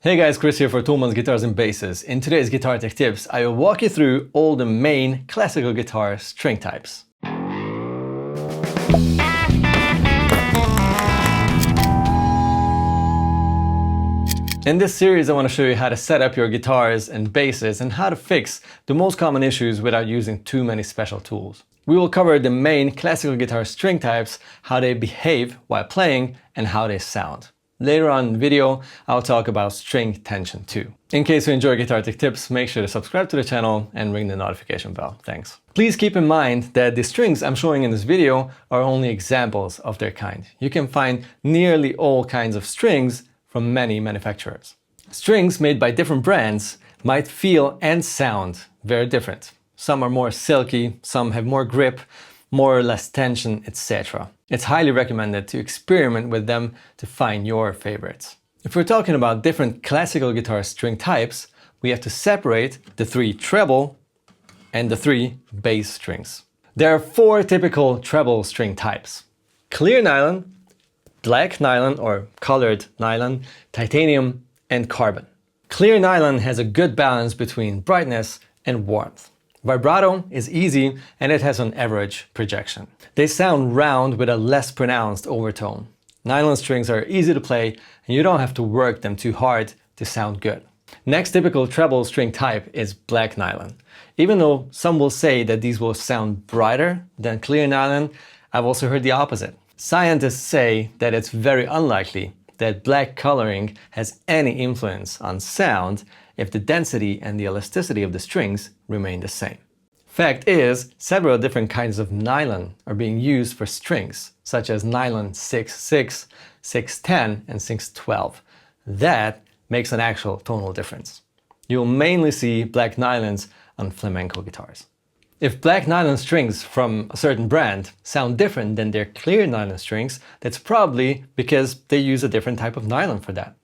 Hey guys, Chris here for Thomann Guitars and Basses. In today's Guitar Tech Tips, I will walk you through all the main classical guitar string types. In this series, I want to show you how to set up your guitars and basses and how to fix the most common issues without using too many special tools. We will cover the main classical guitar string types, how they behave while playing, and how they sound. Later on in the video, I'll talk about string tension too. In case you enjoy Guitar Tech Tips, make sure to subscribe to the channel and ring the notification bell. Thanks. Please keep in mind that the strings I'm showing in this video are only examples of their kind. You can find nearly all kinds of strings from many manufacturers. Strings made by different brands might feel and sound very different. Some are more silky, some have more grip, more or less tension, etc. It's highly recommended to experiment with them to find your favorites. If we're talking about different classical guitar string types, we have to separate the 3 treble and the 3 bass strings. There are 4 typical treble string types: clear nylon, black nylon or colored nylon, titanium, and carbon. Clear nylon has a good balance between brightness and warmth. Vibrato is easy and it has an average projection. They sound round with a less pronounced overtone. Nylon strings are easy to play and you don't have to work them too hard to sound good. Next typical treble string type is black nylon. Even though some will say that these will sound brighter than clear nylon, I've also heard the opposite. Scientists say that it's very unlikely that black coloring has any influence on sound if the density and the elasticity of the strings remain the same. Fact is, several different kinds of nylon are being used for strings, such as nylon 6/6, 6/10, and 6/12. That makes an actual tonal difference. You'll mainly see black nylons on flamenco guitars. If black nylon strings from a certain brand sound different than their clear nylon strings, that's probably because they use a different type of nylon for that.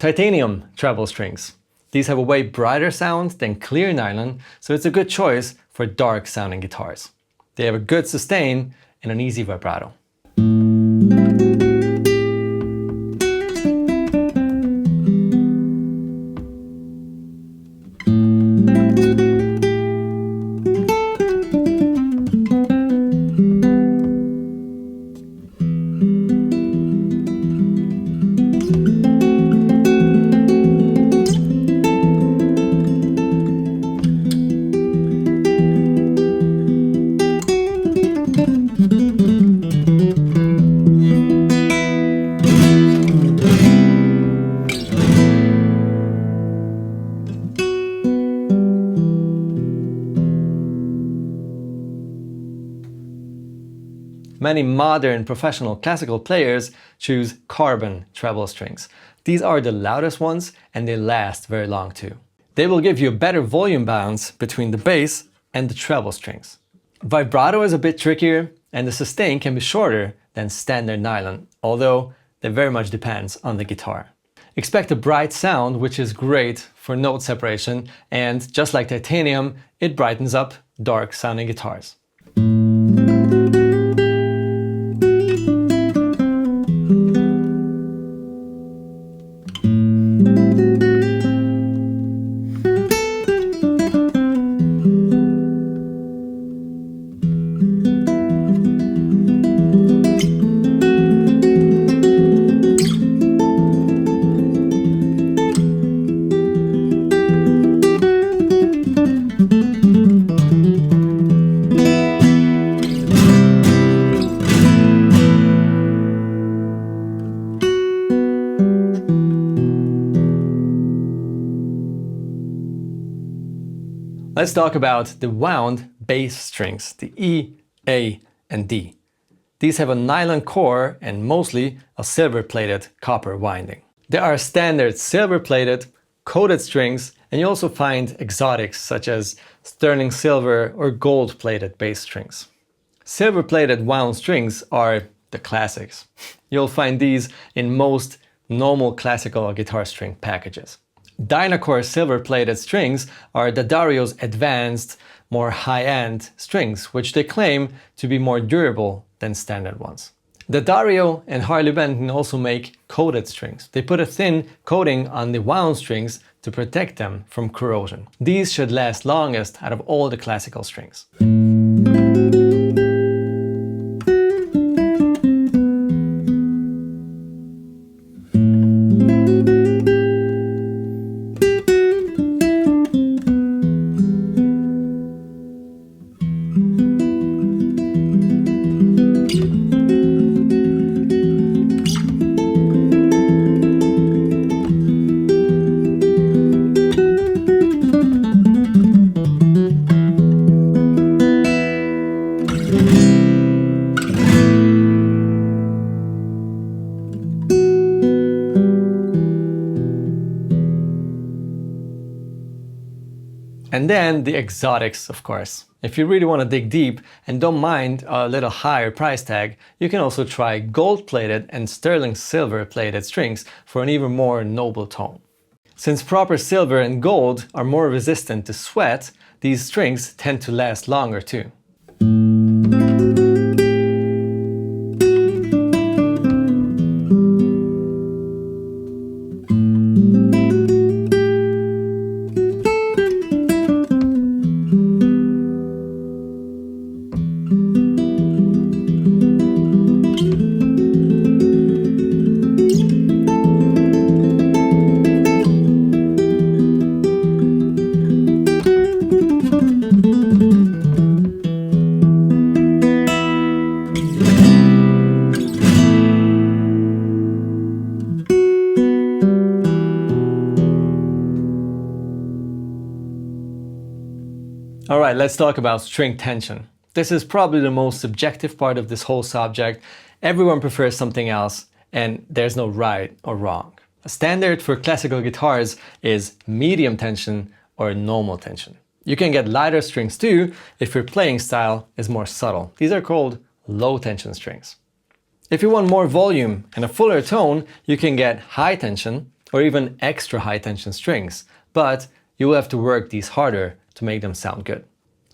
Titanium treble strings. These have a way brighter sound than clear nylon, so it's a good choice for dark sounding guitars. They have a good sustain and an easy vibrato. Many modern professional classical players choose carbon treble strings. These are the loudest ones and they last very long too. They will give you a better volume balance between the bass and the treble strings. Vibrato is a bit trickier and the sustain can be shorter than standard nylon, although that very much depends on the guitar. Expect a bright sound, which is great for note separation, and just like titanium, it brightens up dark sounding guitars. Let's talk about the wound bass strings, the E, A, and D. These have a nylon core and mostly a silver-plated copper winding. There are standard silver-plated, coated strings, and you also find exotics such as sterling silver or gold-plated bass strings. Silver-plated wound strings are the classics. You'll find these in most normal classical guitar string packages. Dynacore silver-plated strings are Daddario's advanced, more high-end strings, which they claim to be more durable than standard ones. Daddario and Harley Benton also make coated strings. They put a thin coating on the wound strings to protect them from corrosion. These should last longest out of all the classical strings. And then the exotics, of course. If you really want to dig deep and don't mind a little higher price tag, you can also try gold-plated and sterling silver-plated strings for an even more noble tone. Since proper silver and gold are more resistant to sweat, these strings tend to last longer too. Alright, let's talk about string tension. This is probably the most subjective part of this whole subject. Everyone prefers something else, and there's no right or wrong. A standard for classical guitars is medium tension or normal tension. You can get lighter strings too if your playing style is more subtle. These are called low tension strings. If you want more volume and a fuller tone, you can get high tension or even extra high tension strings, but you will have to work these harder to make them sound good.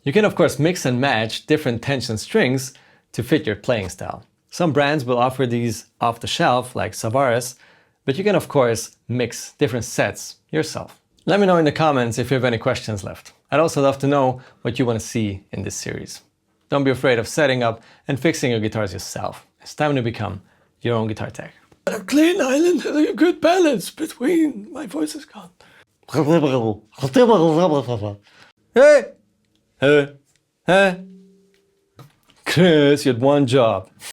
You can of course mix and match different tension strings to fit your playing style. Some brands will offer these off the shelf like Savaris, but you can of course mix different sets yourself. Let me know in the comments if you have any questions left. I'd also love to know what you want to see in this series. Don't be afraid of setting up and fixing your guitars yourself. It's time to become your own guitar tech. A clean island and a good balance between my voice is gone. Hey! Hey! Hey! Chris, you had one job.